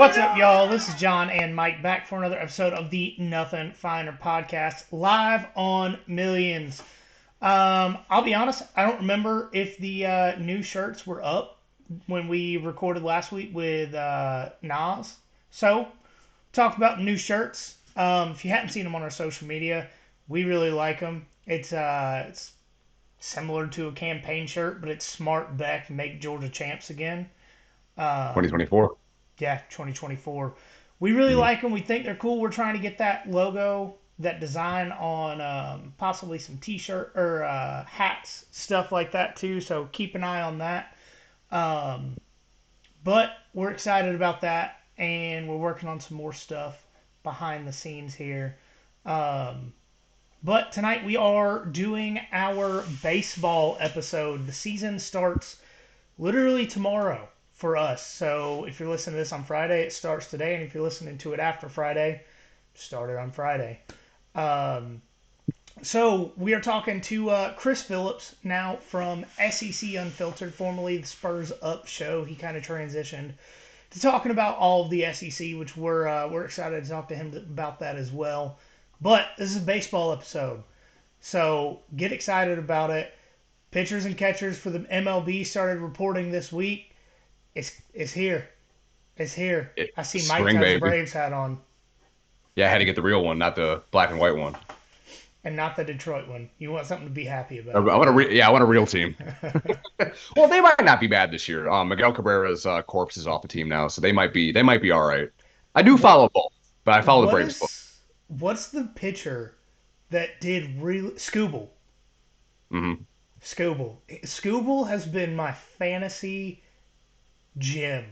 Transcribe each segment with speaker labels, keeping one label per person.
Speaker 1: What's up, y'all? This is John and Mike back for another episode of the Nothing Finer podcast, live on Millions. I'll be honest, I don't remember if the new shirts were up when we recorded last week with Nas. So, talk about new shirts. If you hadn't seen them on our social media, we really like them. It's similar to a campaign shirt, but it's Smart Beck Make Georgia Champs Again.
Speaker 2: 2024.
Speaker 1: Yeah, 2024. We really like them. We think they're cool. We're trying to get that logo, that design on possibly some t-shirt or hats, stuff like that too. So keep an eye on that. But we're excited about that, and we're working on some more stuff behind the scenes here. But tonight we are doing our baseball episode. The season starts literally tomorrow for us. So if you're listening to this on Friday, it starts today. And if you're listening to it after Friday, start it on Friday. So we are talking to Chris Phillips now from SEC Unfiltered, formerly the Spurs Up show. He kind of transitioned to talking about all of the SEC, which we're excited to talk to him about that as well. But this is a baseball episode, so get excited about it. Pitchers and catchers for the MLB started reporting this week. It's here. It's here. I see Mike
Speaker 2: Spring,
Speaker 1: has the
Speaker 2: baby.
Speaker 1: Braves hat on,
Speaker 2: Yeah, I had to get the real one, not the black and white one.
Speaker 1: and not the Detroit one. You want something to be happy
Speaker 2: I
Speaker 1: about.
Speaker 2: want I want a real team. Well, they might not be bad this year. Miguel Cabrera's corpse is off the team now, so they might be all right. I do
Speaker 1: What
Speaker 2: follow both, but I follow the
Speaker 1: what
Speaker 2: Braves both.
Speaker 1: is what's the pitcher that did really Scooble?
Speaker 2: Hmm.
Speaker 1: Scooble has been my fantasy gem.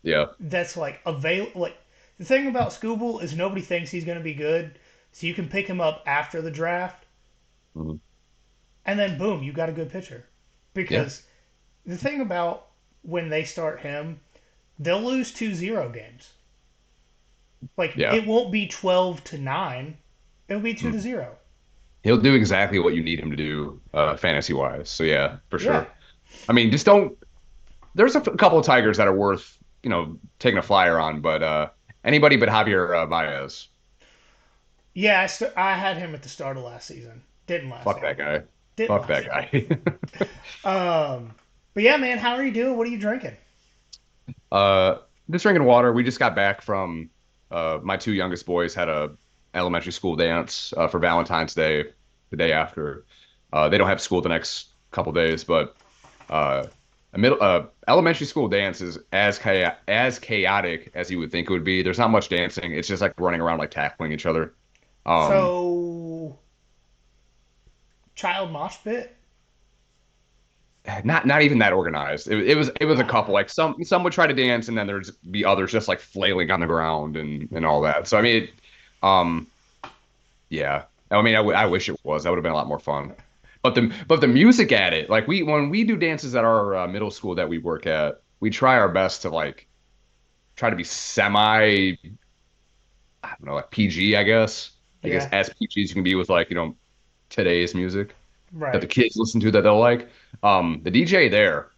Speaker 2: Yeah.
Speaker 1: That's like like the thing about Scooble is nobody thinks he's going to be good, so you can pick him up after the draft,
Speaker 2: Hmm.
Speaker 1: and then boom, you got a good pitcher.
Speaker 2: Yeah.
Speaker 1: Because the thing about when they start him, they'll lose 2-0 games. Like
Speaker 2: Yeah.
Speaker 1: it won't be 12-9, it'll be 2 to
Speaker 2: Mm.
Speaker 1: 0.
Speaker 2: He'll do exactly what you need him to do, fantasy wise. So yeah, for
Speaker 1: Yeah.
Speaker 2: sure. I mean, just don't. There's a couple of Tigers that are worth, taking a flyer on, but anybody but Javier Baez.
Speaker 1: Yeah, I had him at the start of last season. Didn't last
Speaker 2: Fuck that
Speaker 1: long.
Speaker 2: guy.
Speaker 1: Didn't
Speaker 2: Fuck
Speaker 1: last
Speaker 2: that
Speaker 1: long.
Speaker 2: guy.
Speaker 1: But yeah, man, how are you doing? What are you drinking?
Speaker 2: uh, just drinking water. We just got back from my two youngest boys had a elementary school dance for Valentine's Day the day after. They don't have school the next couple days, but uh, a middle elementary school dance is as chaotic as you would think it would be. There's not much dancing. It's just like running around like tackling each other. Um,
Speaker 1: So, child mosh pit?
Speaker 2: not even that organized. It was a couple.
Speaker 1: Ah,
Speaker 2: Like some would try to dance, and then there'd be others just like flailing on the ground and all that. So I mean, um, yeah. I mean, I wish it was. That would have been a lot more fun. But the music at it, like when we do dances at our middle school that we work at, we try our best to like try to be semi, I don't know, like PG, I guess. I guess
Speaker 1: yeah,
Speaker 2: as PG as you can be with like today's music that the
Speaker 1: right.
Speaker 2: kids listen to that they'll like. The DJ there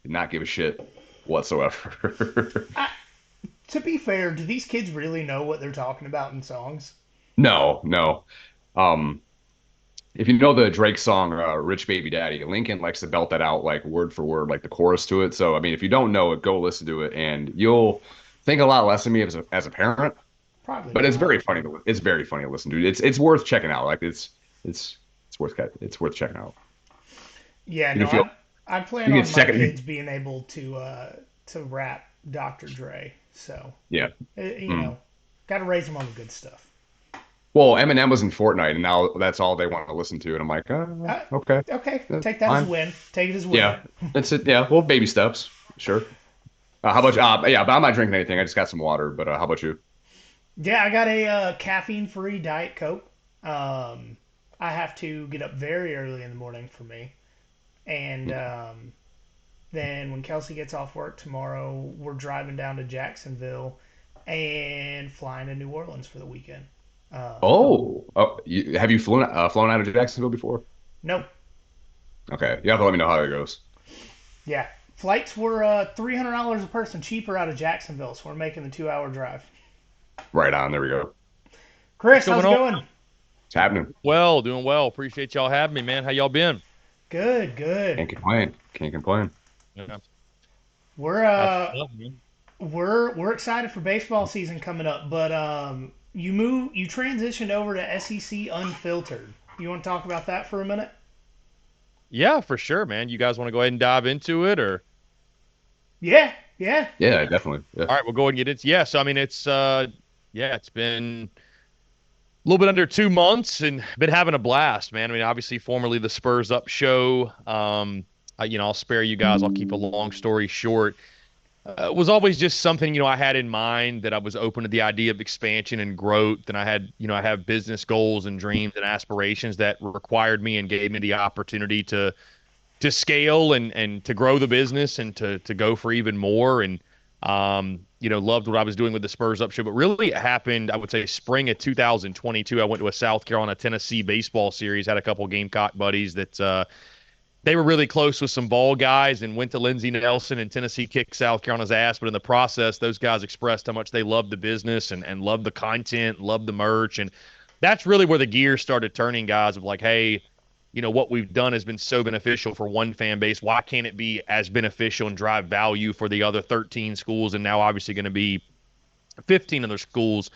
Speaker 2: did not give a shit whatsoever.
Speaker 1: I, to be fair, do these kids really know what they're talking about in songs?
Speaker 2: No, no. Um, if you know the Drake song "Rich Baby Daddy," Lincoln likes to belt that out like word for word, like the chorus to it. So I mean, if you don't know it, go listen to it, and you'll think a lot less of me as a parent.
Speaker 1: Probably
Speaker 2: But
Speaker 1: not.
Speaker 2: it's very funny to listen to. It's worth checking out. Like it's it's worth chechecking out.
Speaker 1: Yeah,
Speaker 2: You can
Speaker 1: no,
Speaker 2: feel
Speaker 1: I plan
Speaker 2: you get
Speaker 1: on my
Speaker 2: second.
Speaker 1: kids being able to rap Dr. Dre. So,
Speaker 2: Yeah.
Speaker 1: you
Speaker 2: Mm.
Speaker 1: know, got to raise them on the good stuff.
Speaker 2: Well, Eminem was in Fortnite, and now that's all they want to listen to. And I'm like,
Speaker 1: Uh,
Speaker 2: okay,
Speaker 1: okay,
Speaker 2: that's
Speaker 1: take that as a
Speaker 2: fine.
Speaker 1: win. Take it as a win.
Speaker 2: Yeah, that's it. Yeah, well, baby steps, sure. How about you? Yeah, but I'm not drinking anything. I just got some water. But how about you?
Speaker 1: Yeah, I got a caffeine-free Diet Coke. Um, I have to get up very early in the morning for me, and then when Kelsey gets off work tomorrow, we're driving down to Jacksonville and flying to New Orleans for the weekend. Um,
Speaker 2: Have you flown out of Jacksonville before?
Speaker 1: nope.
Speaker 2: Okay, you have to let me know how it goes.
Speaker 1: Yeah. Flights were $300 a person cheaper out of Jacksonville, so we're making the 2 hour drive.
Speaker 2: Right on. There we go.
Speaker 1: Chris,
Speaker 3: What's
Speaker 1: how's
Speaker 3: going
Speaker 1: it
Speaker 3: on?
Speaker 1: going?
Speaker 2: It's happening.
Speaker 3: Well, doing well. Appreciate y'all having me, man. How y'all been?
Speaker 1: Good, good.
Speaker 2: Can't complain. Can't complain.
Speaker 3: Yeah.
Speaker 1: We're
Speaker 3: How's
Speaker 1: uh
Speaker 3: stuff, man?
Speaker 1: we're excited for baseball season coming up, but you transitioned over to SEC Unfiltered. You want to talk about that for a minute?
Speaker 3: Yeah, for sure, man. You guys want to go ahead and dive into it, or
Speaker 1: Yeah, yeah.
Speaker 2: Yeah, definitely. Yeah.
Speaker 3: all right, we'll go ahead and get into. Yeah, so I mean, it's been a little bit under 2 months and been having a blast, man. I mean, obviously, formerly the Spurs Up show. I'll spare you guys. I'll keep a long story short. It was always just something, I had in mind that I was open to the idea of expansion and growth. And I have business goals and dreams and aspirations that required me and gave me the opportunity to scale and to grow the business and to go for even more. And loved what I was doing with the Spurs Up show. But really it happened, I would say, spring of 2022. I went to a South Carolina Tennessee baseball series, had a couple Gamecock buddies that they were really close with some ball guys and went to Lindsey Nelson, and Tennessee kicked South Carolina's ass. But in the process, those guys expressed how much they loved the business and loved the content, loved the merch. And that's really where the gears started turning, guys, of like, hey, what we've done has been so beneficial for one fan base. Why can't it be as beneficial and drive value for the other 13 schools? And now obviously going to be 15 other schools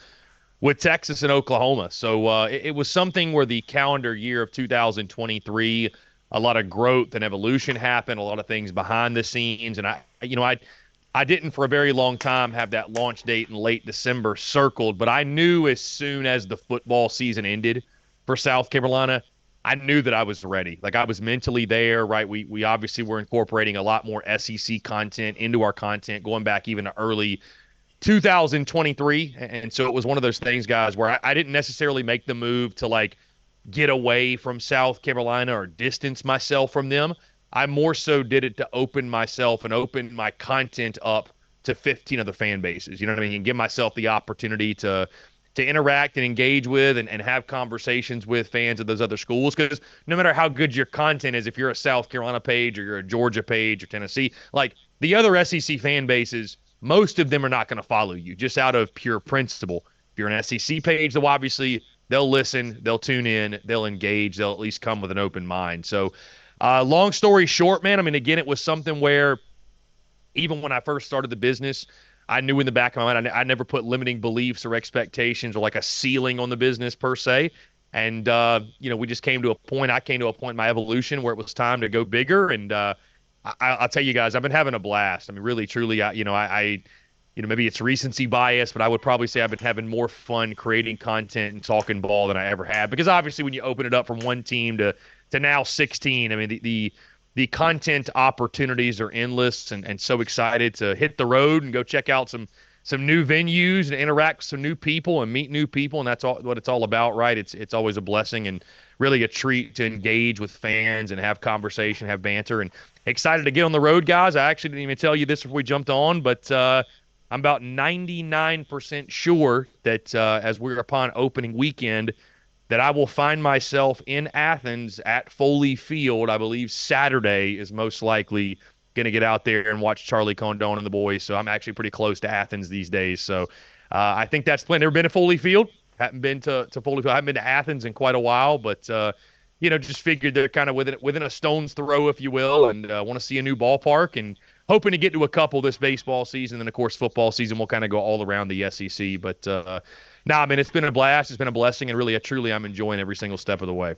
Speaker 3: with Texas and Oklahoma. So it was something where the calendar year of 2023, a lot of growth and evolution happened, a lot of things behind the scenes. And I didn't for a very long time have that launch date in late December circled, but I knew as soon as the football season ended for South Carolina, I knew that I was ready. Like I was mentally there, right? We obviously were incorporating a lot more SEC content into our content, going back even to early 2023. And so it was one of those things, guys, where I didn't necessarily make the move to like get away from South Carolina or distance myself from them. I more so did it to open myself and open my content up to 15 other fan bases. You know what I mean? And give myself the opportunity to interact and engage with and have conversations with fans of those other schools. Because no matter how good your content is, if you're a South Carolina page or you're a Georgia page or Tennessee, like the other SEC fan bases, most of them are not going to follow you just out of pure principle. If you're an SEC page, though, obviously they'll listen, they'll tune in, they'll engage, they'll at least come with an open mind. So, long story short, man, I mean, again, it was something where even when I first started the business, I knew in the back of my mind, I never put limiting beliefs or expectations or like a ceiling on the business per se. And, we just came to a point, I came to a point in my evolution where it was time to go bigger. And I'll tell you guys, I've been having a blast. I mean, really, truly, maybe it's recency bias, but I would probably say I've been having more fun creating content and talking ball than I ever had. Because obviously, when you open it up from one team to now 16, I mean, the content opportunities are endless, and so excited to hit the road and go check out some new venues and interact with some new people and meet new people, and that's all what it's all about, right? It's always a blessing and really a treat to engage with fans and have conversation, have banter, and excited to get on the road, guys. I actually didn't even tell you this before we jumped on, but I'm about 99% sure that as we're upon opening weekend, that I will find myself in Athens at Foley Field. I believe Saturday is most likely going to get out there and watch Charlie Condon and the boys. So I'm actually pretty close to Athens these days. So I think that's plenty. Never been to Foley Field. Haven't been to Foley Field. I haven't been to Athens in quite a while, but just figured they're kind of within a stone's throw, if you will, and want to see a new ballpark and hoping to get to a couple this baseball season. And of course, football season will kind of go all around the SEC. But I mean, it's been a blast. It's been a blessing, and really, truly, I'm enjoying every single step of the way.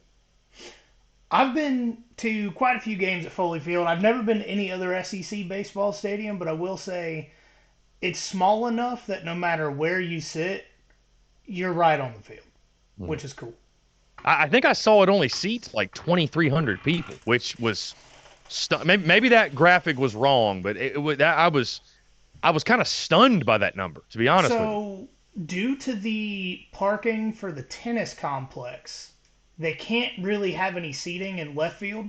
Speaker 1: I've been to quite a few games at Foley Field. I've never been to any other SEC baseball stadium, but I will say it's small enough that no matter where you sit, you're right on the field,
Speaker 3: Mhm.
Speaker 1: which is cool.
Speaker 3: I think I saw it only seats like 2,300 people, which was maybe that graphic was wrong, but it was that I was kind of stunned by that number, to be honest with you.
Speaker 1: So, due to the parking for the tennis complex, they can't really have any seating in left field.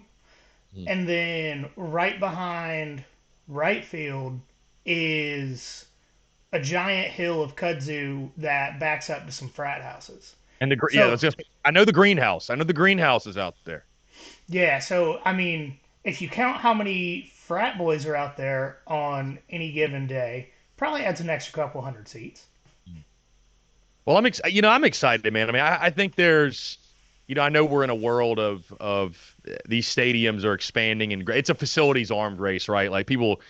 Speaker 3: Mhm.
Speaker 1: And then right behind right field is a giant hill of kudzu that backs up to some frat houses.
Speaker 3: And
Speaker 1: So,
Speaker 3: that's just I know the greenhouse. I know the greenhouse is out there.
Speaker 1: yeah, so I mean, if you count how many frat boys are out there on any given day, probably adds an extra couple hundred seats.
Speaker 3: Well, I'm excited, man. I mean, I think there's, I know we're in a world of these stadiums are expanding and it's a facilities armed race, right? Like people,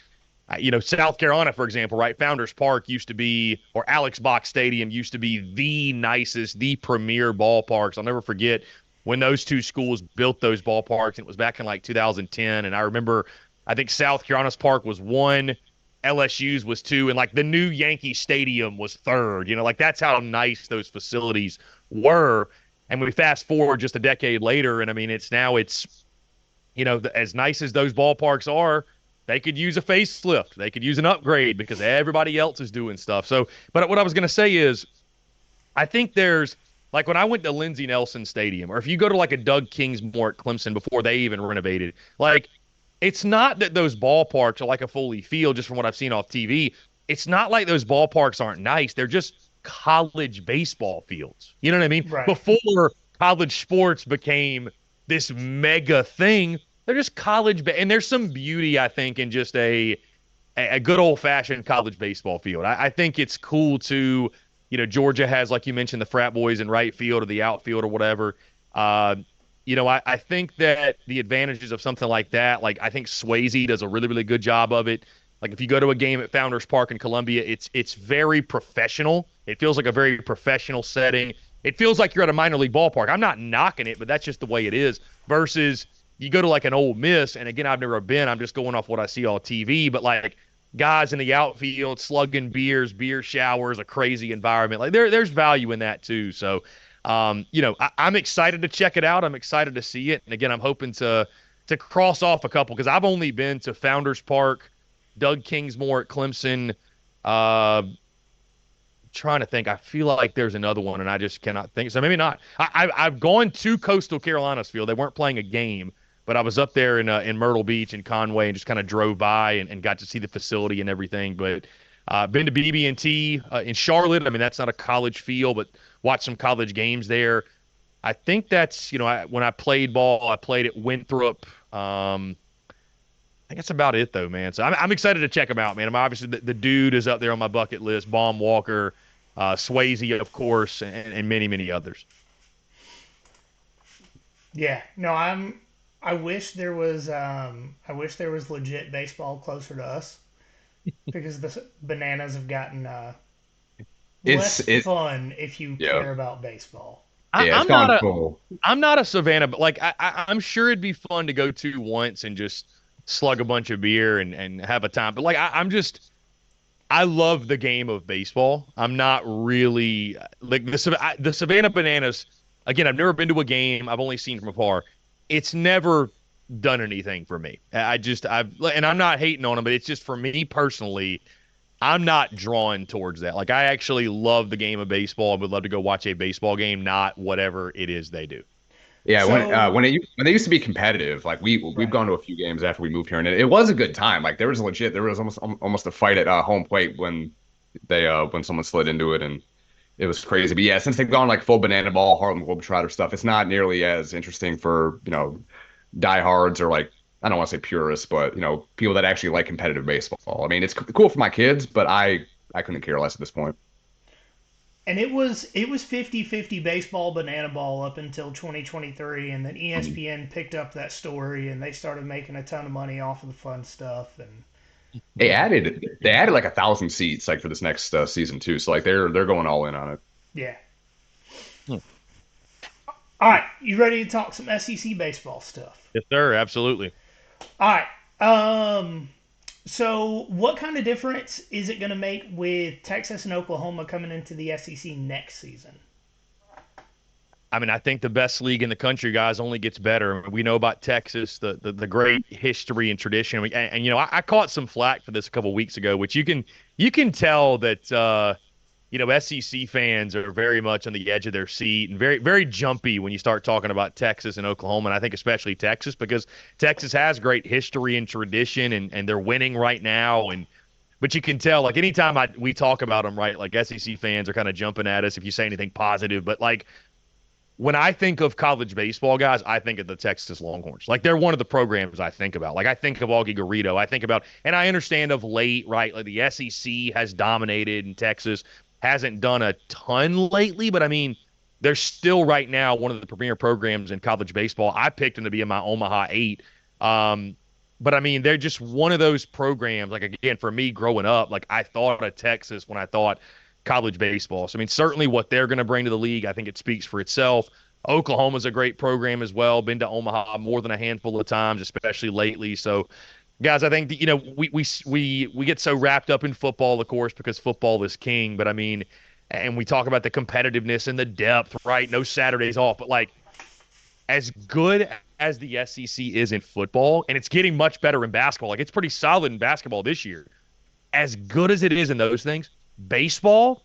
Speaker 3: South Carolina, for example, right? Founders Park used to be, or Alex Box Stadium used to be the nicest, the premier ballparks. I'll never forget when those two schools built those ballparks, and it was back in like 2010. And I remember, I think South Carolina's park was one, LSU's was two, and like the new Yankee Stadium was third. Like that's how nice those facilities were. And we fast forward just a decade later, and I mean, as nice as those ballparks are, they could use a facelift. They could use an upgrade because everybody else is doing stuff. So, but what I was going to say is, I think there's like when I went to Lindsey Nelson Stadium, or if you go to like a Doug Kingsmore at Clemson before they even renovated, like it's not that those ballparks are like a Foley Field, just from what I've seen off TV. It's not like those ballparks aren't nice. They're just college baseball fields. You know what I mean?
Speaker 1: Right.
Speaker 3: Before college sports became this mega thing, they're just and there's some beauty, I think, in just a good old fashioned college baseball field. I think it's cool to, Georgia has, like you mentioned, the frat boys in right field or the outfield or whatever. I think that the advantages of something like that, like I think Swayze does a really, really good job of it. Like if you go to a game at Founders Park in Columbia, it's very professional. It feels like a very professional setting. It feels like you're at a minor league ballpark. I'm not knocking it, but that's just the way it is. Versus you go to like an Ole Miss, and again, I've never been. I'm just going off what I see on TV. But like guys in the outfield slugging beer showers, a crazy environment. Like there's value in that too. So, I'm excited to check it out. I'm excited to see it. And again, I'm hoping to cross off a couple because I've only been to Founders Park, Doug Kingsmore at Clemson. Trying to think. I feel like there's another one, and I just cannot think. So maybe not. I've gone to Coastal Carolina's field. They weren't playing a game, but I was up there in Myrtle Beach and Conway and just kind of drove by and got to see the facility and everything. But been to BB&T in Charlotte. I mean, that's not a college field, but watched some college games there. I think that's, when I played ball, I played at Winthrop. I think that's about it, though, man. So I'm excited to check them out, man. I'm obviously the dude is up there on my bucket list. Baum Walker, Swayze, of course, and many, many others.
Speaker 1: Yeah. No, I wish there was legit baseball closer to us because the Bananas have gotten less fun if you care about baseball.
Speaker 3: I'm not a Savannah, but like I'm sure it'd be fun to go to once and just slug a bunch of beer and have a time. But like I love the game of baseball. I'm not really like the Savannah Bananas. Again, I've never been to a game. I've only seen from afar. It's never done anything for me. And I'm not hating on them, but it's just for me personally, I'm not drawn towards that. Like I actually love the game of baseball. I would love to go watch a baseball game, not whatever it is they do.
Speaker 2: Yeah, when they used to be competitive, like we've gone to a few games after we moved here, and it was a good time. Like there was almost a fight at home plate when when someone slid into it, and it was crazy. But yeah, since they've gone like full banana ball, Harlem Globetrotter stuff, it's not nearly as interesting for diehards or like I don't want to say purists, but people that actually like competitive baseball. I mean, it's cool for my kids, but I couldn't care less at this point.
Speaker 1: And it was 50-50 baseball banana ball up until 2023, and then ESPN picked up that story and they started making a ton of money off of the fun stuff. And
Speaker 2: they added like 1,000 seats like for this next season too. So like they're going all in on it.
Speaker 1: Yeah.
Speaker 3: Hmm.
Speaker 1: All right, you ready to talk some SEC baseball stuff?
Speaker 3: Yes, sir. Absolutely.
Speaker 1: All right. So what kind of difference is it going to make with Texas and Oklahoma coming into the SEC next season?
Speaker 3: I mean, I think the best league in the country, guys, only gets better. We know about Texas, the great history and tradition. And I caught some flack for this a couple weeks ago, which you can tell that SEC fans are very much on the edge of their seat and very, very jumpy when you start talking about Texas and Oklahoma. And I think especially Texas, because Texas has great history and tradition and they're winning right now. But you can tell, like, anytime we talk about them, right, like SEC fans are kind of jumping at us if you say anything positive. But, like, when I think of college baseball, guys, I think of the Texas Longhorns. Like they're one of the programs I think about. Like I think of Augie Garrido. I think about, and I understand of late, right? Like the SEC has dominated and Texas hasn't done a ton lately, but I mean, they're still right now one of the premier programs in college baseball. I picked them to be in my Omaha 8. Um, but I mean, they're just one of those programs. Like again, for me growing up, like I thought of Texas when I thought college baseball. So I mean, certainly what they're going to bring to the league, I think it speaks for itself. Oklahoma's a great program as well. Been to Omaha more than a handful of times, especially lately. So, guys, I think that, we get so wrapped up in football, of course, because football is king. But I mean, and we talk about the competitiveness and the depth, right? No Saturdays off, but like as good as the SEC is in football, and it's getting much better in basketball. Like it's pretty solid in basketball this year. As good as it is in those things, baseball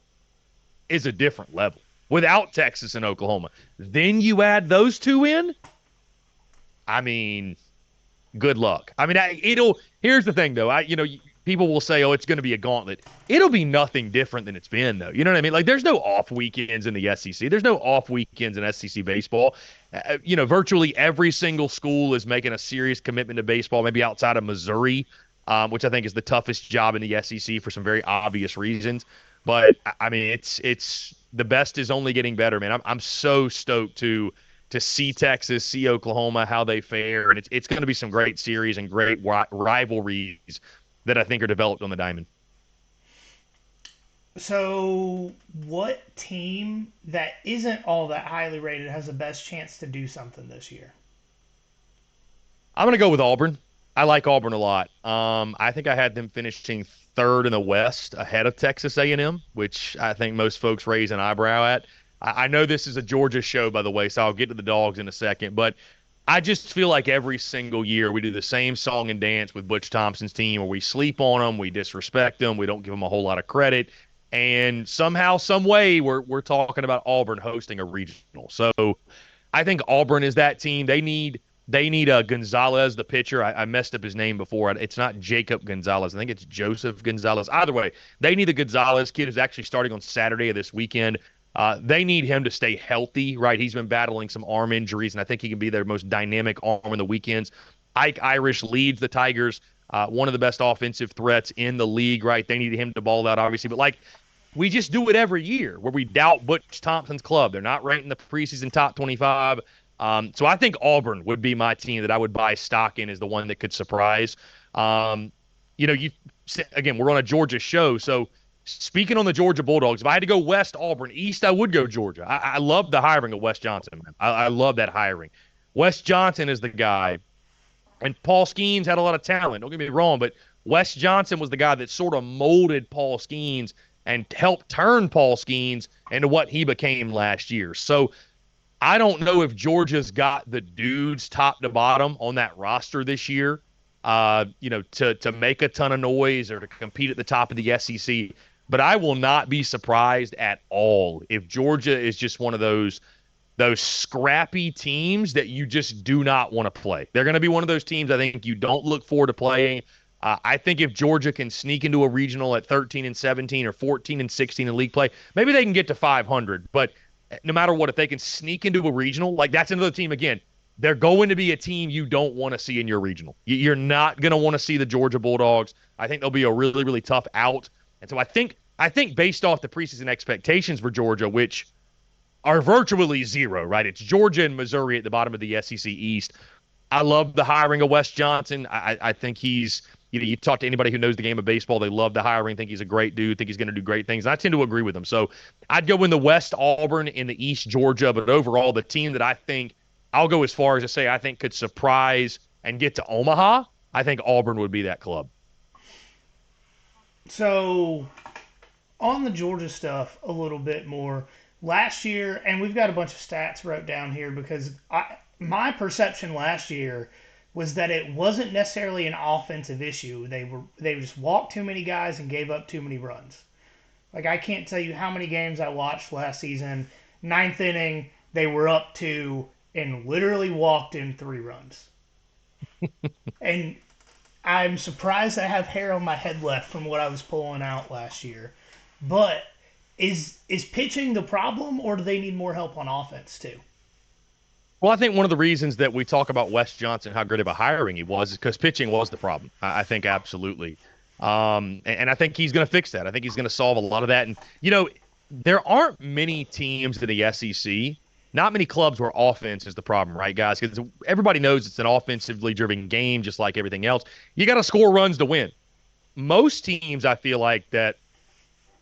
Speaker 3: is a different level without Texas and Oklahoma. Then you add those two in. I mean, good luck. I mean, it'll. Here's the thing, though. People will say, "Oh, it's going to be a gauntlet." It'll be nothing different than it's been, though. You know what I mean? Like, there's no off weekends in the SEC. There's no off weekends in SEC baseball. Virtually every single school is making a serious commitment to baseball. Maybe outside of Missouri, which I think is the toughest job in the SEC for some very obvious reasons. But I mean, it's the best is only getting better, man. I'm so stoked to see Texas, see Oklahoma, how they fare, and it's going to be some great series and great rivalries that I think are developed on the diamond.
Speaker 1: So, what team that isn't all that highly rated has the best chance to do something this year?
Speaker 3: I'm going to go with Auburn. I like Auburn a lot. I think I had them finishing third in the West ahead of Texas A&M, which I think most folks raise an eyebrow at. I know this is a Georgia show, by the way, so I'll get to the dogs in a second, but I just feel like every single year we do the same song and dance with Butch Thompson's team where we sleep on them, we disrespect them, we don't give them a whole lot of credit, and somehow, some way, we're talking about Auburn hosting a regional. So I think Auburn is that team. They need Gonzalez, the pitcher. I messed up his name before. It's not Jacob Gonzalez. I think it's Joseph Gonzalez. Either way, they need the Gonzalez kid who's actually starting on Saturday of this weekend. They need him to stay healthy, right? He's been battling some arm injuries, and I think he can be their most dynamic arm on the weekends. Ike Irish leads the Tigers, one of the best offensive threats in the league, right? They need him to ball out, obviously. But, like, we just do it every year where we doubt Butch Thompson's club. They're not ranked in the preseason top 25. So I think Auburn would be my team that I would buy stock in as the one that could surprise. You again, we're on a Georgia show, so speaking on the Georgia Bulldogs, if I had to go West, Auburn, East, I would go Georgia. I love the hiring of Wes Johnson, man. I love that hiring. Wes Johnson is the guy, and Paul Skeens had a lot of talent. Don't get me wrong, but Wes Johnson was the guy that sort of molded Paul Skeens and helped turn Paul Skeens into what he became last year. So I don't know if Georgia's got the dudes top to bottom on that roster this year, to make a ton of noise or to compete at the top of the SEC. But I will not be surprised at all if Georgia is just one of those scrappy teams that you just do not want to play. They're going to be one of those teams I think you don't look forward to playing. I think if Georgia can sneak into a regional at 13-17 or 14-16 in league play, maybe they can get to 500. But no matter what, if they can sneak into a regional, like that's another team again. They're going to be a team you don't want to see in your regional. You're not going to want to see the Georgia Bulldogs. I think they'll be a really, really tough out. And so I think based off the preseason expectations for Georgia, which are virtually zero, right? It's Georgia and Missouri at the bottom of the SEC East. I love the hiring of Wes Johnson. I think he's, you talk to anybody who knows the game of baseball, they love the hiring, think he's a great dude, think he's going to do great things. And I tend to agree with him. So I'd go in the West, Auburn, in the East, Georgia. But overall, the team that I think, I'll go as far as to say I think could surprise and get to Omaha, I think Auburn would be that club.
Speaker 1: So, on the Georgia stuff a little bit more, last year, and we've got a bunch of stats wrote down here because my perception last year was that it wasn't necessarily an offensive issue. They just walked too many guys and gave up too many runs. Like I can't tell you how many games I watched last season. Ninth inning, they were up 2 and literally walked in 3 runs. And I'm surprised I have hair on my head left from what I was pulling out last year. But is pitching the problem, or do they need more help on offense too?
Speaker 3: Well, I think one of the reasons that we talk about Wes Johnson, how great of a hiring he was, is because pitching was the problem. I think absolutely. And I think he's going to fix that. I think he's going to solve a lot of that. And, there aren't many teams in the SEC, not many clubs where offense is the problem, right, guys? Because everybody knows it's an offensively driven game, just like everything else. You got to score runs to win. Most teams, I feel like, that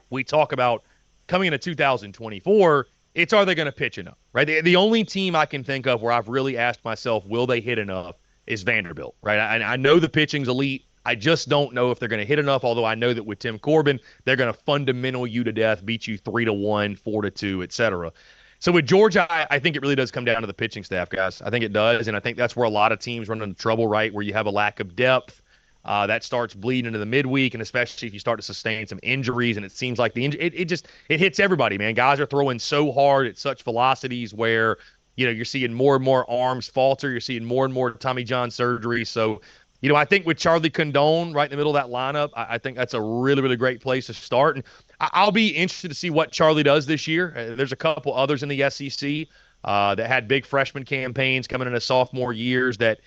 Speaker 3: we talk about coming into 2024, it's are they going to pitch enough, right? The only team I can think of where I've really asked myself, will they hit enough, is Vanderbilt, right? I know the pitching's elite. I just don't know if they're going to hit enough, although I know that with Tim Corbin, they're going to fundamental you to death, beat you 3-1, 4-2, etc. So with Georgia, I think it really does come down to the pitching staff, guys. I think it does, and I think that's where a lot of teams run into trouble, right? Where you have a lack of depth. That starts bleeding into the midweek, and especially if you start to sustain some injuries, and it seems like it hits everybody, man. Guys are throwing so hard at such velocities where you're seeing more and more arms falter, you're seeing more and more Tommy John surgery. So, I think with Charlie Condon right in the middle of that lineup, I think that's a really, really great place to start. And I'll be interested to see what Charlie does this year. There's a couple others in the SEC that had big freshman campaigns coming into sophomore years that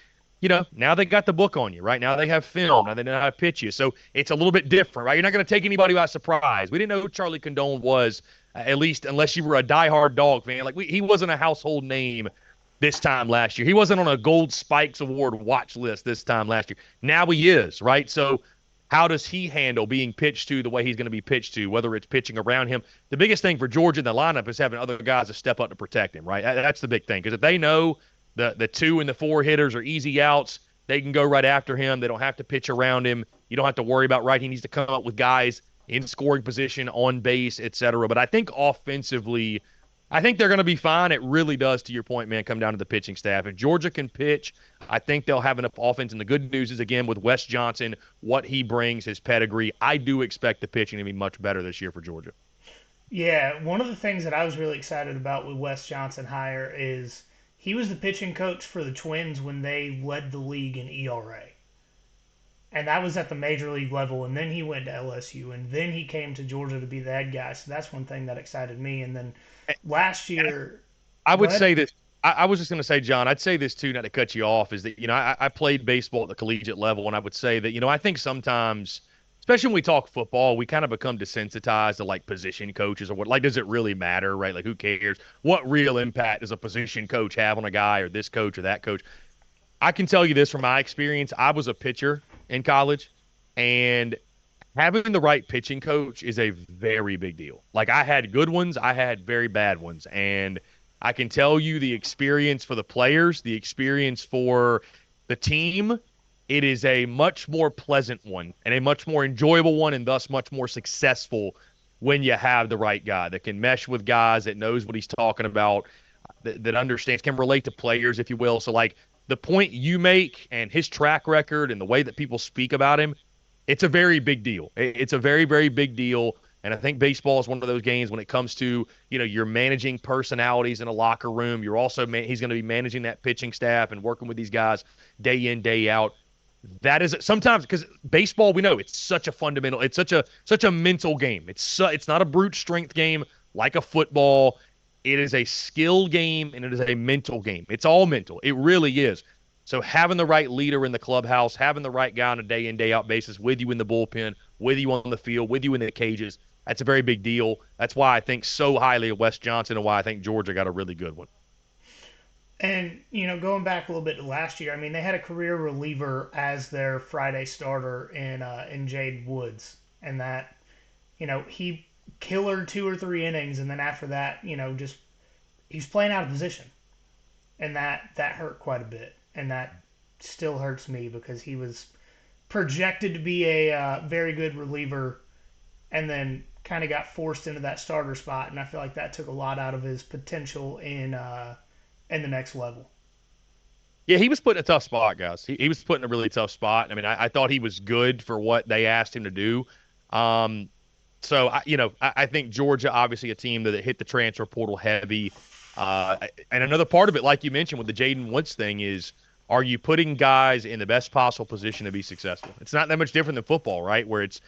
Speaker 3: now they got the book on you, right? Now they have film. Now they know how to pitch you. So it's a little bit different, right? You're not going to take anybody by surprise. We didn't know who Charlie Condon was, at least unless you were a diehard dog fan. He wasn't a household name this time last year. He wasn't on a Gold Spikes Award watch list this time last year. Now he is, right? So how does he handle being pitched to the way he's going to be pitched to, whether it's pitching around him? The biggest thing for Georgia in the lineup is having other guys to step up to protect him, right? That's the big thing. Because if they know the 2 and the 4 hitters are easy outs, they can go right after him. They don't have to pitch around him. You don't have to worry about, right, he needs to come up with guys in scoring position, on base, etc. But I think offensively, I think they're going to be fine. It really does, to your point, man, come down to the pitching staff. If Georgia can pitch, I think they'll have enough offense. And the good news is, again, with Wes Johnson, what he brings, his pedigree, I do expect the pitching to be much better this year for Georgia.
Speaker 1: Yeah, one of the things that I was really excited about with Wes Johnson hire is he was the pitching coach for the Twins when they led the league in ERA. And that was at the major league level. And then he went to LSU. And then he came to Georgia to be the head guy. So that's one thing that excited me. And then last year.
Speaker 3: I would say this. I was just going to say, John, I'd say this too, not to cut you off, is that, I played baseball at the collegiate level. And I would say that, I think sometimes, especially when we talk football, we kind of become desensitized to position coaches or what, does it really matter, right? Who cares? What real impact does a position coach have on a guy, or this coach or that coach? I can tell you this from my experience. I was a pitcher in college, and having the right pitching coach is a very big deal. I had good ones, I had very bad ones. And I can tell you the experience for the players, the experience for the team, it is a much more pleasant one and a much more enjoyable one, and thus much more successful when you have the right guy that can mesh with guys, that knows what he's talking about, that understands, can relate to players, if you will. So the point you make and his track record and the way that people speak about him, it's a very big deal. It's a very, very big deal. And I think baseball is one of those games when it comes to, you're managing personalities in a locker room. You're also, he's going to be managing that pitching staff and working with these guys day in, day out. That is sometimes, because baseball, we know it's such a fundamental, it's such a mental game. It's not a brute strength game like a football. It is a skill game, and it is a mental game. It's all mental. It really is. So having the right leader in the clubhouse, having the right guy on a day in, day out basis with you in the bullpen, with you on the field, with you in the cages, that's a very big deal. That's why I think so highly of Wes Johnson, and why I think Georgia got a really good one.
Speaker 1: And, going back a little bit to last year, I mean, they had a career reliever as their Friday starter in Jade Woods. And that, he killer 2 or 3 innings. And then after that, just he's playing out of position. And that hurt quite a bit. And that still hurts me because he was projected to be a very good reliever, and then kind of got forced into that starter spot. And I feel like that took a lot out of his potential in the next level.
Speaker 3: Yeah, he was put in a tough spot, guys. He was put in a really tough spot. I mean, I thought he was good for what they asked him to do. So, I think Georgia, obviously a team that hit the transfer portal heavy. And another part of it, like you mentioned with the Jaden Woods thing, is, are you putting guys in the best possible position to be successful? It's not that much different than football, right? Where it's,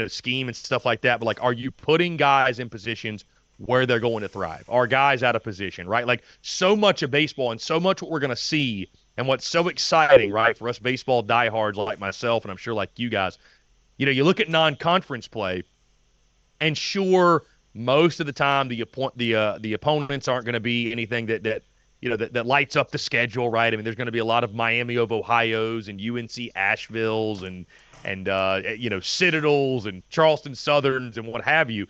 Speaker 3: scheme and stuff like that. But, are you putting guys in positions where they're going to thrive. Are guys out of position, right? Like so much of baseball and so much what we're going to see and what's so exciting, right, for us baseball diehards like myself and I'm sure like you guys, you look at non-conference play and sure, most of the time the opponents aren't going to be anything that lights up the schedule, right? I mean, there's going to be a lot of Miami of Ohio's and UNC Asheville's and Citadels and Charleston Southerns and what have you.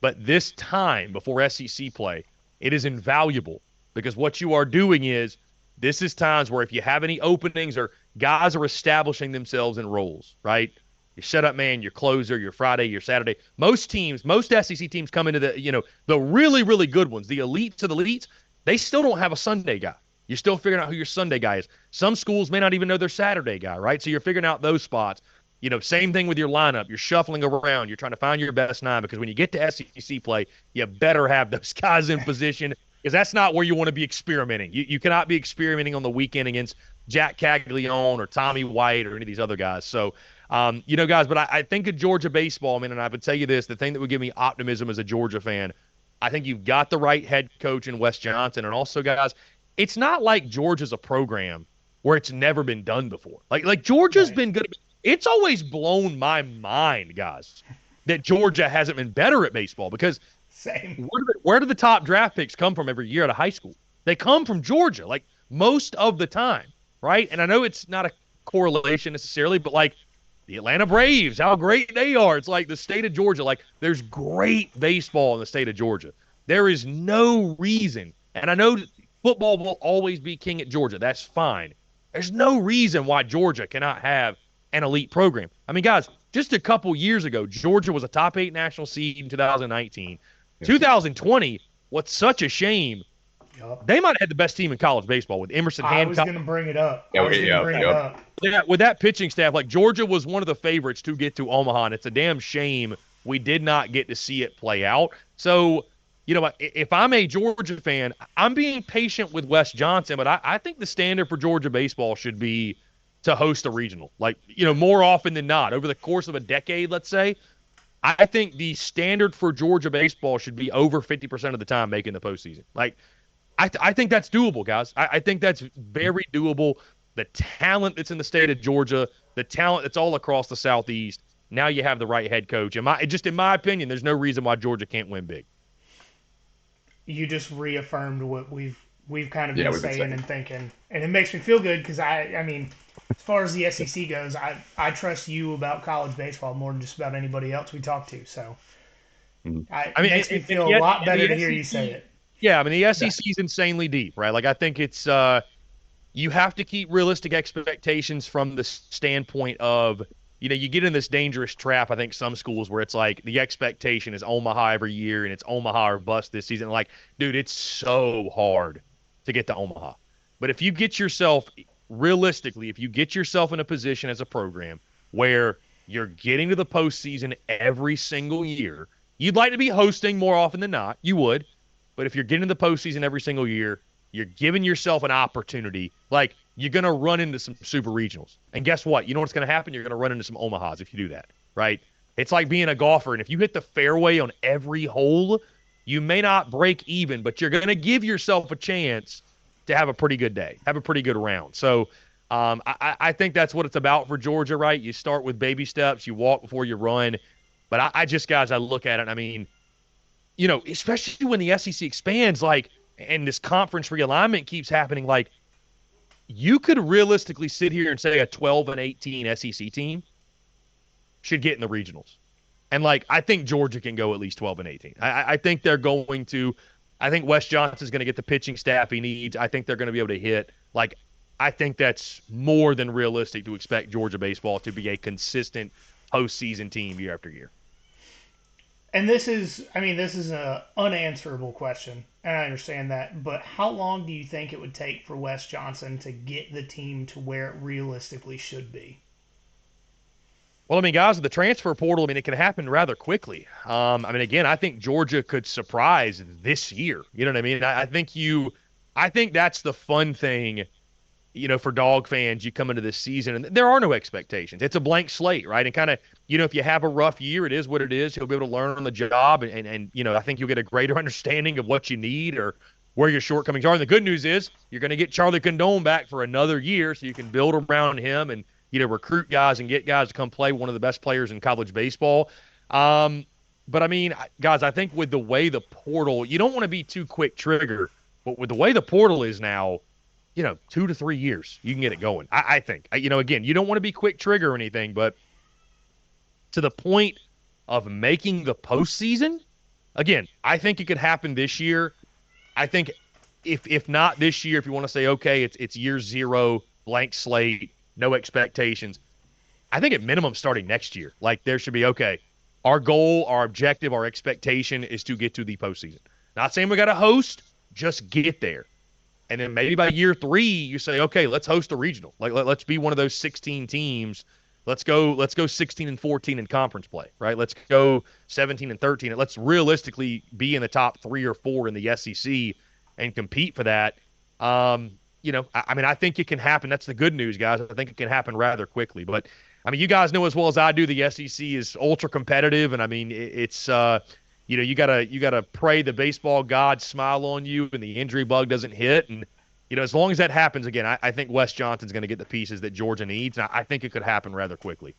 Speaker 3: But this time before SEC play, it is invaluable because what you are doing is this is times where if you have any openings or guys are establishing themselves in roles, right? Your setup man, your closer, your Friday, your Saturday. Most SEC teams come into the really, really good ones, the elites of the elites, they still don't have a Sunday guy. You're still figuring out who your Sunday guy is. Some schools may not even know their Saturday guy, right? So you're figuring out those spots. Same thing with your lineup. You're shuffling around. You're trying to find your best nine because when you get to SEC play, you better have those guys in position because that's not where you want to be experimenting. You cannot be experimenting on the weekend against Jack Caglione or Tommy White or any of these other guys. So, guys, but I think of Georgia baseball, man, and I would tell you this, the thing that would give me optimism as a Georgia fan, I think you've got the right head coach in Wes Johnson. And also, guys, it's not like Georgia's a program where it's never been done before. Like Georgia's been good. It's always blown my mind, guys, that Georgia hasn't been better at baseball because
Speaker 1: Same.
Speaker 3: Where do the top draft picks come from every year out of high school? They come from Georgia, like most of the time, right? And I know it's not a correlation necessarily, but like the Atlanta Braves, how great they are. It's like the state of Georgia. Like there's great baseball in the state of Georgia. There is no reason, and I know football will always be king at Georgia. That's fine. There's no reason why Georgia cannot have an elite program. I mean, guys, just a couple years ago, Georgia was a top 8 national seed in 2019. 2020, what's such a shame, they might have had the best team in college baseball with Emerson Hancock.
Speaker 1: I was going to bring it up.
Speaker 3: Yeah, with that pitching staff, like Georgia was one of the favorites to get to Omaha, and it's a damn shame we did not get to see it play out. So, if I'm a Georgia fan, I'm being patient with Wes Johnson, but I think the standard for Georgia baseball should be to host a regional. Like, more often than not, over the course of a decade, let's say, I think the standard for Georgia baseball should be over 50% of the time making the postseason. Like, I think that's doable, guys. I think that's very doable. The talent that's in the state of Georgia, the talent that's all across the Southeast, now you have the right head coach. In my opinion, there's no reason why Georgia can't win big.
Speaker 1: You just reaffirmed what we've kind of been saying and thinking, and it makes me feel good because I mean, as far as the SEC goes, I trust you about college baseball more than just about anybody else we talk to. So, it makes me feel a lot better to hear you say it.
Speaker 3: Yeah, I mean the SEC is insanely deep, right? Like I think it's you have to keep realistic expectations from the standpoint of you get in this dangerous trap. I think some schools where it's like the expectation is Omaha every year and it's Omaha or bust this season. Like, dude, it's so hard to get to Omaha. But if you get yourself realistically, if you get yourself in a position as a program where you're getting to the postseason every single year, you'd like to be hosting more often than not. You would. But if you're getting to the postseason every single year, you're giving yourself an opportunity. Like, you're going to run into some super regionals. And guess what? You know what's going to happen? You're going to run into some Omahas if you do that, right? It's like being a golfer. And if you hit the fairway on every hole, you may not break even, but you're going to give yourself a chance to have a pretty good day, have a pretty good round. So I think that's what it's about for Georgia, right? You start with baby steps. You walk before you run. But I just, guys, I look at it, and I mean, especially when the SEC expands, like, and this conference realignment keeps happening, like, you could realistically sit here and say a 12-18 SEC team should get in the regionals. And, like, I think Georgia can go at least 12-18. I think they're going to – I think Wes Johnson's going to get the pitching staff he needs. I think they're going to be able to hit. Like, I think that's more than realistic to expect Georgia baseball to be a consistent postseason team year after year.
Speaker 1: And this is an unanswerable question, and I understand that, but how long do you think it would take for Wes Johnson to get the team to where it realistically should be?
Speaker 3: Well, I mean, guys, with the transfer portal, I mean, it can happen rather quickly. I mean, again, I think Georgia could surprise this year. You know what I mean? I think that's the fun thing for dog fans, you come into this season and there are no expectations. It's a blank slate, right? And kind of, if you have a rough year, it is what it is. You'll be able to learn on the job. And I think you'll get a greater understanding of what you need or where your shortcomings are. And the good news is you're going to get Charlie Condone back for another year so you can build around him and, recruit guys and get guys to come play one of the best players in college baseball. Um, but I mean, guys, I think with the way the portal, you don't want to be too quick trigger, but with the way the portal is now, 2 to 3 years, you can get it going. I think, again, you don't want to be quick trigger or anything, but to the point of making the postseason, again, I think it could happen this year. I think if not this year, if you want to say, okay, it's year zero, blank slate, no expectations, I think at minimum starting next year, like there should be, okay, our goal, our objective, our expectation is to get to the postseason. Not saying we got to host, just get there. And then maybe by year 3, you say, okay, let's host a regional. Like let's be one of those 16 teams. Let's go 16 and 14 in conference play, right? Let's go 17 and 13. And let's realistically be in the top 3 or 4 in the SEC and compete for that. I mean, I think it can happen. That's the good news, guys. I think it can happen rather quickly. But I mean, you guys know as well as I do, the SEC is ultra competitive, and I mean, it's you gotta pray the baseball gods smile on you and the injury bug doesn't hit. And as long as that happens again, I think Wes Johnson's going to get the pieces that Georgia needs. And I think it could happen rather quickly.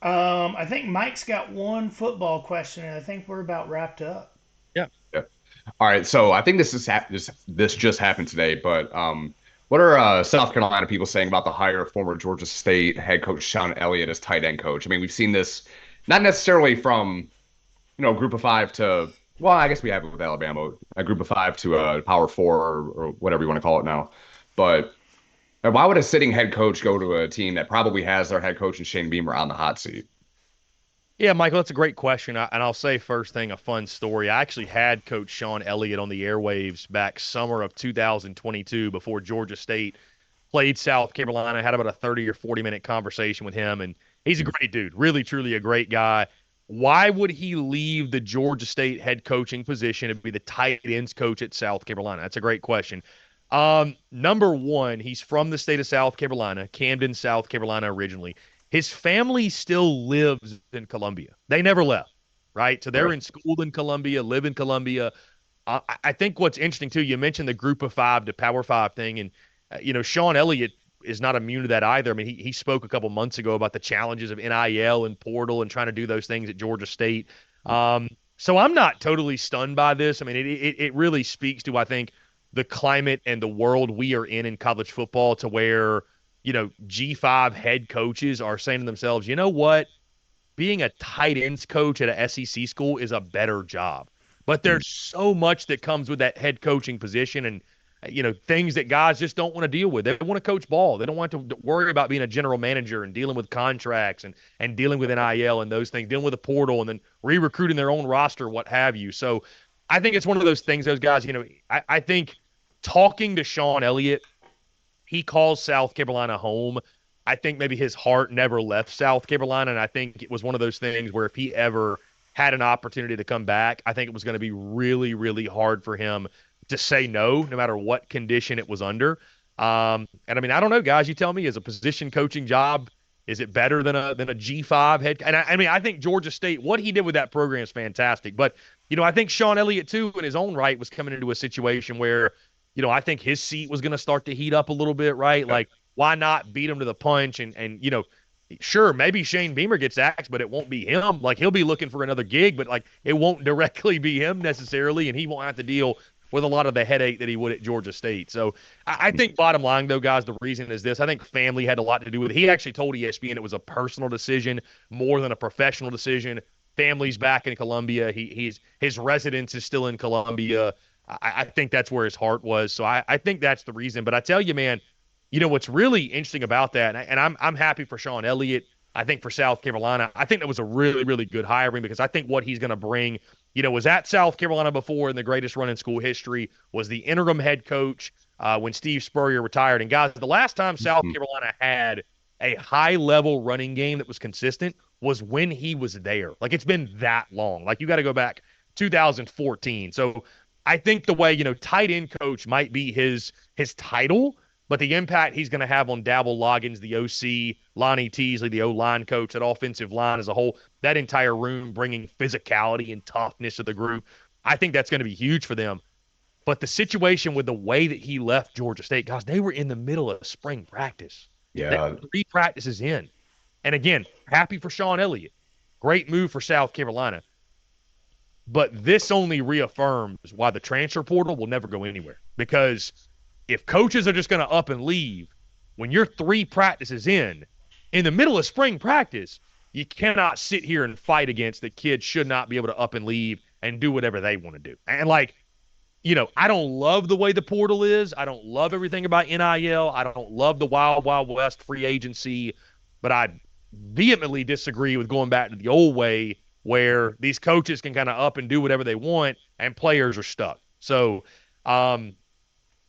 Speaker 1: I think Mike's got one football question, and I think we're about wrapped up.
Speaker 3: Yeah.
Speaker 2: Yeah. All right. So I think this just happened today, but what are South Carolina people saying about the hire of former Georgia State head coach Sean Elliott as tight end coach? I mean, we've seen this not necessarily from group of 5 to, well, I guess we have it with Alabama, a group of 5 to a power 4 or whatever you want to call it now. But why would a sitting head coach go to a team that probably has their head coach and Shane Beamer on the hot seat?
Speaker 3: Yeah, Michael, that's a great question. And I'll say first thing, a fun story. I actually had Coach Sean Elliott on the airwaves back summer of 2022 before Georgia State played South Carolina. I had about a 30 or 40-minute conversation with him, and he's a great dude, really, truly a great guy. Why would he leave the Georgia State head coaching position to be the tight ends coach at South Carolina? That's a great question. Number one, he's from the state of South Carolina, Camden, South Carolina originally. His family still lives in Columbia. They never left, right? So they're
Speaker 2: Right.
Speaker 3: in school in Columbia, live in Columbia. I think what's interesting too, you mentioned the group of 5 to power 5 thing, and Sean Elliott is not immune to that either. I mean, he spoke a couple months ago about the challenges of NIL and portal and trying to do those things at Georgia State. So I'm not totally stunned by this. I mean, it really speaks to, I think, the climate and the world we are in college football, to where G5 head coaches are saying to themselves, you know what? Being a tight ends coach at a SEC school is a better job. But
Speaker 2: Mm.
Speaker 3: there's so much that comes with that head coaching position, and things that guys just don't want to deal with. They want to coach ball. They don't want to worry about being a general manager and dealing with contracts and dealing with NIL and those things, dealing with a portal and then re-recruiting their own roster, what have you. So I think it's one of those things, those guys, I think talking to Sean Elliott, he calls South Carolina home. I think maybe his heart never left South Carolina, and I think it was one of those things where if he ever had an opportunity to come back, I think it was going to be really, really hard for him to say no, no matter what condition it was under. And I mean, I don't know, guys. You tell me, is a position coaching job, is it better than a G5 head? And I mean, I think Georgia State, what he did with that program is fantastic. But I think Sean Elliott too, in his own right, was coming into a situation where I think his seat was going to start to heat up a little bit, right?
Speaker 2: Yeah.
Speaker 3: Like, why not beat him to the punch? And sure, maybe Shane Beamer gets axed, but it won't be him. Like, he'll be looking for another gig, but like, it won't directly be him necessarily, and he won't have to deal with a lot of the headache that he would at Georgia State. So I think bottom line, though, guys, the reason is this. I think family had a lot to do with it. He actually told ESPN it was a personal decision more than a professional decision. Family's back in Columbia. His residence is still in Columbia. I think that's where his heart was. So I think that's the reason. But I tell you, man, what's really interesting about that, and I'm happy for Sean Elliott. I think for South Carolina, I think that was a really, really good hiring, because I think what he's going to bring, was at South Carolina before in the greatest run in school history, was the interim head coach when Steve Spurrier retired. And guys, the last time South
Speaker 2: Mhm.
Speaker 3: Carolina had a high level running game that was consistent was when he was there. Like, it's been that long. Like, you got to go back 2014. So I think the way, tight end coach might be his title, but the impact he's going to have on Dabble Loggins, the OC, Lonnie Teasley, the O-line coach, that offensive line as a whole, that entire room bringing physicality and toughness to the group, I think that's going to be huge for them. But the situation with the way that he left Georgia State, guys, they were in the middle of spring practice. They
Speaker 2: Yeah.
Speaker 3: were 3 practices in. And again, happy for Sean Elliott. Great move for South Carolina. But this only reaffirms why the transfer portal will never go anywhere. Because if coaches are just going to up and leave, when you're 3 practices in the middle of spring practice, you cannot sit here and fight against that kids should not be able to up and leave and do whatever they want to do. And I don't love the way the portal is. I don't love everything about NIL. I don't love the wild, wild west free agency, but I vehemently disagree with going back to the old way where these coaches can kind of up and do whatever they want and players are stuck. So, I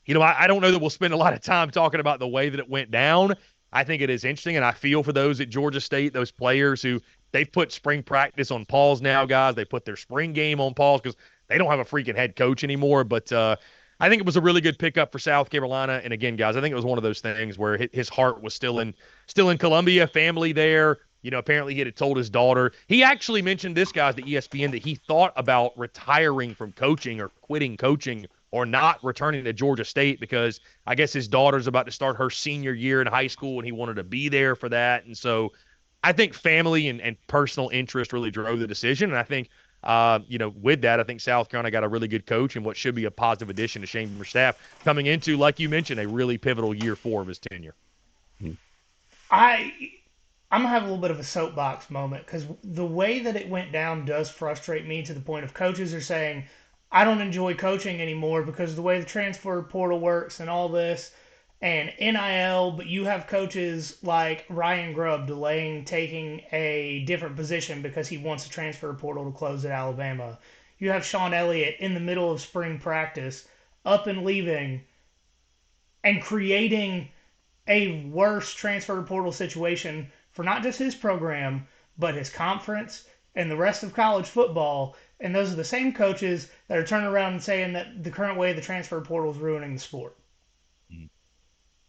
Speaker 3: don't know that we'll spend a lot of time talking about the way that it went down. I think it is interesting, and I feel for those at Georgia State, those players who they've put spring practice on pause now, guys. They put their spring game on pause because they don't have a freaking head coach anymore. But I think it was a really good pickup for South Carolina. And again, guys, I think it was one of those things where his heart was still in Columbia, family there. Apparently he had told his daughter. He actually mentioned this, guys, to ESPN, that he thought about retiring from coaching or quitting coaching or not returning to Georgia State because I guess his daughter's about to start her senior year in high school and he wanted to be there for that. And so I think family and personal interest really drove the decision. And I think, with that, I think South Carolina got a really good coach and what should be a positive addition to Shane Beamer's staff coming into, like you mentioned, a really pivotal year 4 of his tenure.
Speaker 1: I'm gonna have a little bit of a soapbox moment because the way that it went down does frustrate me to the point of coaches are saying, I don't enjoy coaching anymore because of the way the transfer portal works and all this and NIL, but you have coaches like Ryan Grubb delaying taking a different position because he wants a transfer portal to close at Alabama. You have Sean Elliott in the middle of spring practice up and leaving and creating a worse transfer portal situation for not just his program, but his conference and the rest of college football. And those are the same coaches that are turning around and saying that the current way of the transfer portal is ruining the sport.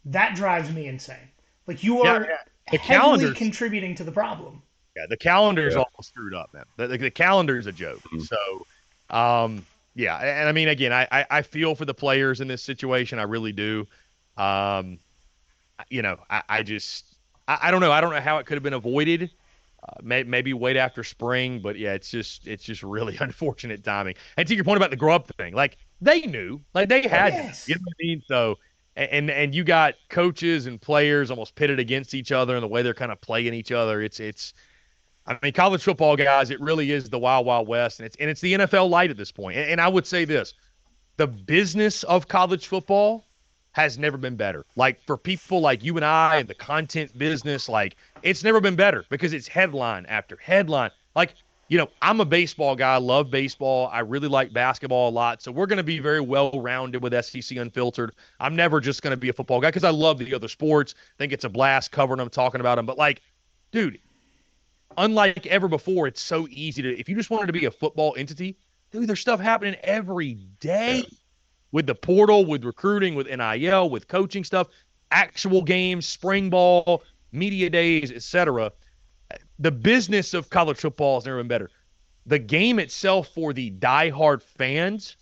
Speaker 1: That drives me insane. Like you are
Speaker 3: The
Speaker 1: heavily contributing to the problem.
Speaker 3: Yeah, the calendar is all screwed up, man. The calendar is a joke. So, yeah, and I mean, again, I feel for the players in this situation. I really do. I don't know. I don't know how it could have been avoided. Maybe wait after spring, but yeah, it's just really unfortunate timing. And to your point about the Grub thing, like they knew, like they had, you know what I mean? So, and you got coaches and players almost pitted against each other and the way they're kind of playing each other. I mean, college football, guys, it really is the wild, wild west, and it's the NFL light at this point. And I would say this: the business of college football has never been better. Like for people like you and I and the content business, like it's never been better because it's headline after headline. Like, I'm a baseball guy. I love baseball. I really like basketball a lot. So we're going to be very well-rounded with SEC Unfiltered. I'm never just going to be a football guy because I love the other sports. I think it's a blast covering them, talking about them. But like, dude, unlike ever before, it's so easy if you just wanted to be a football entity, dude, there's stuff happening every day with the portal, with recruiting, with NIL, with coaching stuff, actual games, spring ball, media days, etc. The business of college football has never been better. The game itself for the diehard fans,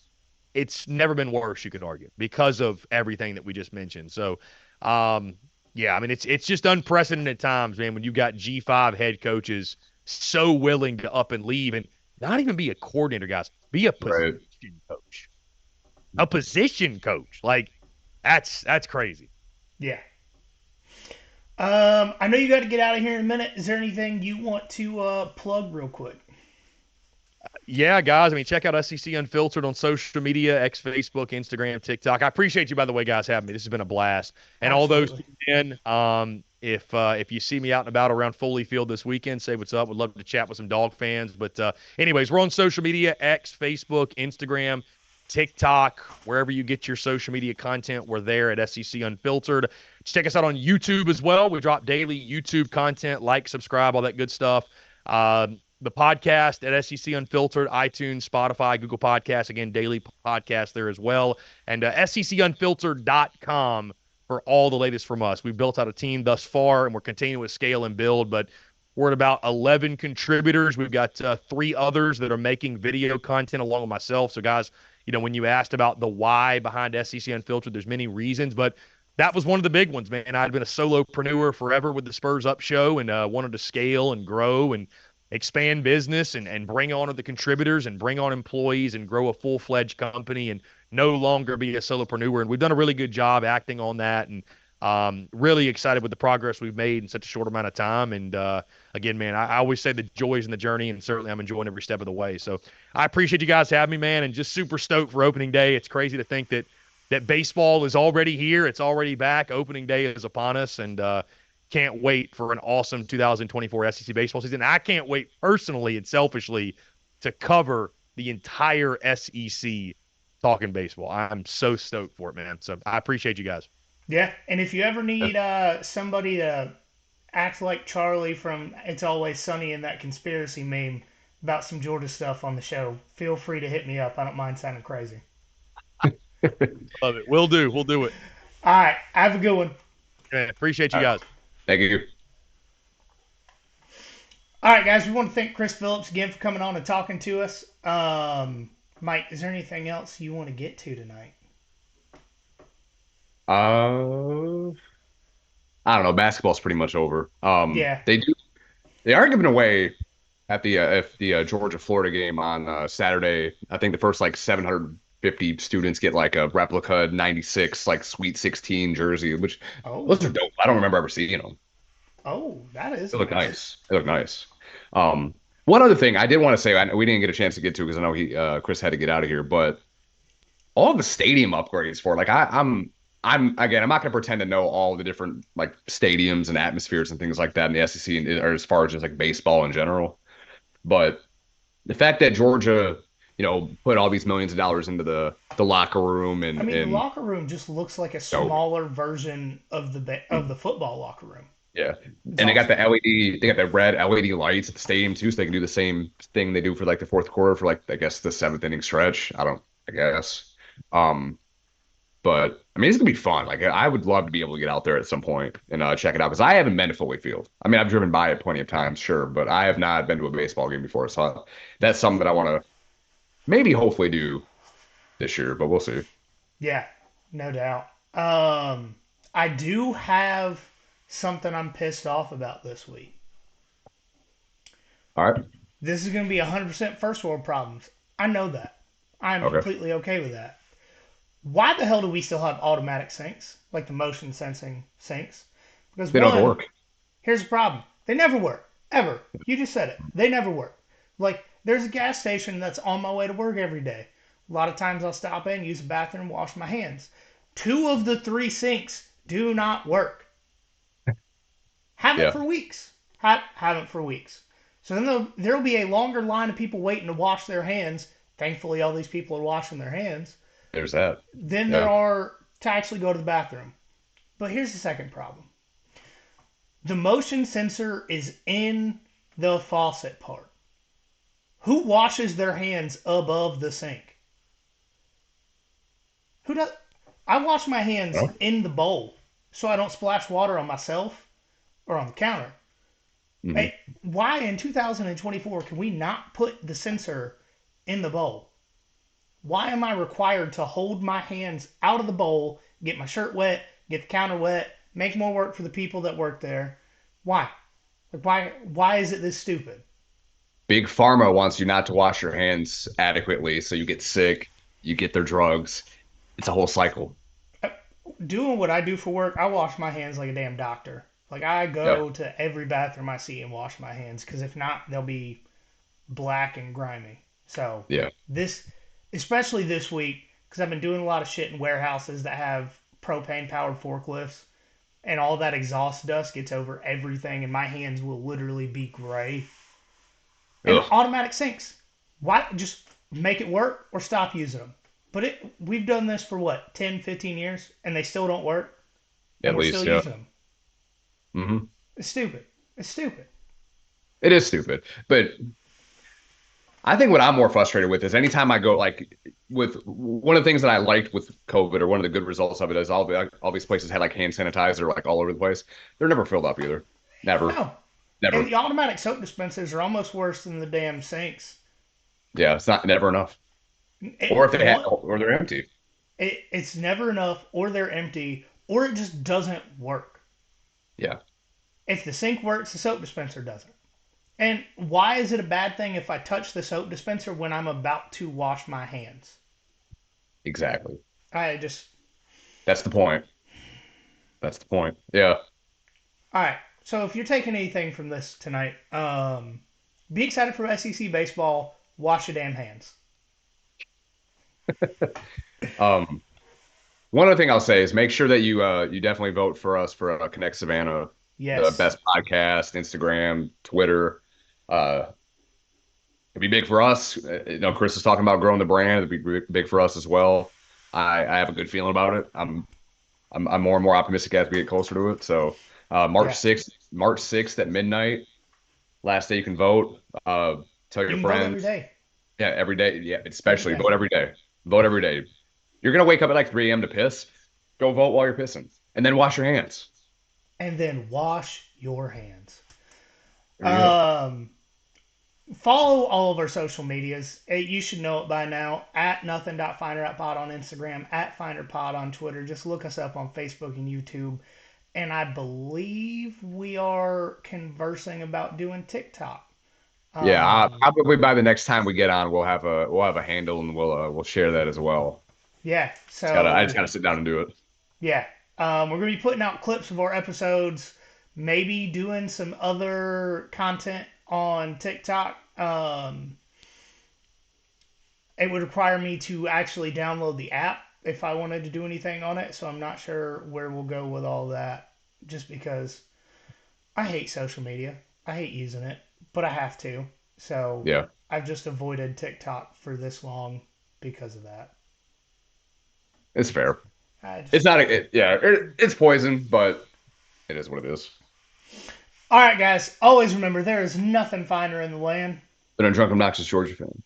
Speaker 3: it's never been worse, you could argue, because of everything that we just mentioned. So, yeah, I mean, it's just unprecedented times, man, when you got G5 head coaches so willing to up and leave and not even be a coordinator, guys, be a position coach. A position coach. Like, that's crazy.
Speaker 1: Yeah. I know you got to get out of here in a minute. Is there anything you want to plug real quick?
Speaker 3: Yeah, guys. I mean, check out SEC Unfiltered on social media, X, Facebook, Instagram, TikTok. I appreciate you, by the way, guys, having me. This has been a blast. And
Speaker 1: Absolutely.
Speaker 3: all those if you see me out and about around Foley Field this weekend, say what's up. Would love to chat with some dog fans. But anyways, we're on social media, X, Facebook, Instagram, TikTok, wherever you get your social media content. We're there at SEC Unfiltered. Check us out on YouTube as well. We drop daily YouTube content. Like, subscribe, all that good stuff. the podcast at SEC Unfiltered, iTunes, Spotify, Google Podcasts, again, daily podcast there as well, and SECUnfiltered.com for all the latest from us. We've built out a team thus far, and we're continuing to scale and build, but we're at about 11 contributors. We've got 3 others that are making video content along with myself. So, guys, when you asked about the why behind SEC Unfiltered, there's many reasons, but that was one of the big ones, man. I'd been a solopreneur forever with the Spurs Up show and wanted to scale and grow and expand business and bring on the contributors and bring on employees and grow a full-fledged company and no longer be a solopreneur. And we've done a really good job acting on that, and really excited with the progress we've made in such a short amount of time. And again, man, I always say the joy is in the journey, and certainly I'm enjoying every step of the way. So I appreciate you guys having me, man, and just super stoked for opening day. It's crazy to think that baseball is already here. It's already back. Opening day is upon us, and can't wait for an awesome 2024 SEC baseball season. I can't wait personally and selfishly to cover the entire SEC talking baseball. I'm so stoked for it, man. So I appreciate you guys.
Speaker 1: Yeah, and if you ever need somebody to act like Charlie from It's Always Sunny in that conspiracy meme about some Georgia stuff on the show, feel free to hit me up. I don't mind sounding crazy.
Speaker 3: Love it. We'll do. We'll do it.
Speaker 1: All right, have a good one.
Speaker 3: Man, appreciate you guys.
Speaker 2: Thank you.
Speaker 1: All right, guys, we want to thank Chris Phillips again for coming on and talking to us. Mike, is there anything else you want to get to tonight?
Speaker 2: I don't know. Basketball's pretty much over.
Speaker 1: Yeah.
Speaker 2: They are giving away at the Georgia Florida game on Saturday. I think the first like 750 students get like a replica 96 like Sweet 16 jersey, which those are dope. I don't remember ever seeing them.
Speaker 1: Oh, that is.
Speaker 2: They look nice. They look nice. One other thing I did want to say, we didn't get a chance to get to because I know Chris had to get out of here, but all the stadium upgrades for like I'm not going to pretend to know all the different like stadiums and atmospheres and things like that in the SEC, or as far as just like baseball in general. But the fact that Georgia, put all these millions of dollars into the locker room and
Speaker 1: the locker room just looks like a smaller version of the football locker room.
Speaker 2: Yeah, and they got the LED, they got the red LED lights at the stadium too, so they can do the same thing they do for like the fourth quarter for like I guess the 7th inning stretch. I guess. But I mean, it's gonna be fun. Like, I would love to be able to get out there at some point and check it out because I haven't been to Foley Field. I mean, I've driven by it plenty of times, sure, but I have not been to a baseball game before. So that's something that I want to maybe hopefully do this year, but we'll see.
Speaker 1: Yeah, no doubt. I do have something I'm pissed off about this week.
Speaker 2: All right.
Speaker 1: This is going to be 100% first world problems. I know that. I'm completely okay with that. Why the hell do we still have automatic sinks, like the motion sensing sinks? Because
Speaker 2: they don't work.
Speaker 1: Here's the problem. They never work. Ever. You just said it. They never work. Like, there's a gas station that's on my way to work every day. A lot of times I'll stop in, use the bathroom, wash my hands. 2 of the 3 sinks do not work. Haven't for weeks. Haven't for weeks. So then there'll be a longer line of people waiting to wash their hands. Thankfully, all these people are washing their hands.
Speaker 2: There's that.
Speaker 1: Then there are to actually go to the bathroom. But here's the second problem. The motion sensor is in the faucet part. Who washes their hands above the sink? Who does? I wash my hands in the bowl so I don't splash water on myself or on the counter. Mm-hmm. Hey, why in 2024 can we not put the sensor in the bowl? Why am I required to hold my hands out of the bowl, get my shirt wet, get the counter wet, make more work for the people that work there? Why? Like, why is it this stupid?
Speaker 2: Big Pharma wants you not to wash your hands adequately, so you get sick, you get their drugs. It's a whole cycle.
Speaker 1: Doing what I do for work, I wash my hands like a damn doctor. Like, I go to every bathroom I see and wash my hands, because if not, they'll be black and grimy. So, especially this week, because I've been doing a lot of shit in warehouses that have propane-powered forklifts, and all that exhaust dust gets over everything, and my hands will literally be gray. And automatic sinks. Why? Just make it work or stop using them. But we've done this for, 10, 15 years, and they still don't work? And we're still using them.
Speaker 2: Mm-hmm.
Speaker 1: It's stupid. It's stupid.
Speaker 2: It is stupid. But I think what I'm more frustrated with is anytime I go like with one of the things that I liked with COVID or one of the good results of it is all these places had like hand sanitizer like all over the place. They're never filled up either. Never,
Speaker 1: No. And
Speaker 2: never.
Speaker 1: the automatic soap dispensers are almost worse than the damn sinks.
Speaker 2: Yeah, it's not never enough. Or if they had,
Speaker 1: One,
Speaker 2: or they're empty.
Speaker 1: it's never enough, or they're empty, or it just doesn't work.
Speaker 2: Yeah,
Speaker 1: If the sink works, the soap dispenser doesn't. And why is it a bad thing if I touch the soap dispenser when I'm about to wash my hands?
Speaker 2: exactly.
Speaker 1: I just.
Speaker 2: That's the point. That's the point. Yeah.
Speaker 1: All right. So if you're taking anything from this tonight, be excited for SEC baseball. Wash your damn hands.
Speaker 2: Um, One other thing I'll say is make sure that you definitely vote for us for Connect Savannah, the
Speaker 1: Yes.
Speaker 2: best podcast, Instagram, Twitter. Uh, it'd be big for us. Chris is talking about growing the brand. It'd be big for us as well. I have a good feeling about it. I'm more and more optimistic as we get closer to it. So
Speaker 1: Yeah.
Speaker 2: March 6th at midnight, last day you can vote. Tell
Speaker 1: You
Speaker 2: your
Speaker 1: can vote every
Speaker 2: friends.
Speaker 1: day.
Speaker 2: Yeah, every day. Yeah,
Speaker 1: Every
Speaker 2: especially
Speaker 1: day.
Speaker 2: vote every day. Vote every day. You're gonna wake up at like 3 a.m. to piss. Go vote while you're pissing, and then wash your hands.
Speaker 1: And then wash your hands.
Speaker 2: There you go.
Speaker 1: Um, Follow all of our social medias. You should know it by now. At nothing.finderoutpod on Instagram, at finderpod on Twitter. Just look us up on Facebook and YouTube. And I believe we are conversing about doing TikTok.
Speaker 2: Yeah,
Speaker 1: Um,
Speaker 2: probably by the next time we get on, we'll have a handle and we'll share that as well.
Speaker 1: yeah.
Speaker 2: I just
Speaker 1: So
Speaker 2: gotta sit down and do it.
Speaker 1: yeah, we're gonna be putting out clips of our episodes. Maybe doing some other content on TikTok. It would require me to actually download the app if I wanted to do anything on it. So I'm not sure where we'll go with all that. Just because I hate social media, I hate using it, but I have to. So
Speaker 2: Yeah,
Speaker 1: I've just avoided TikTok for this long because of that.
Speaker 2: it's fair.
Speaker 1: I
Speaker 2: It's
Speaker 1: just.
Speaker 2: not it's poison, but it is what it is.
Speaker 1: All right, guys. Always remember there is nothing finer in the land.
Speaker 2: Been a drunk, obnoxious Georgia fan.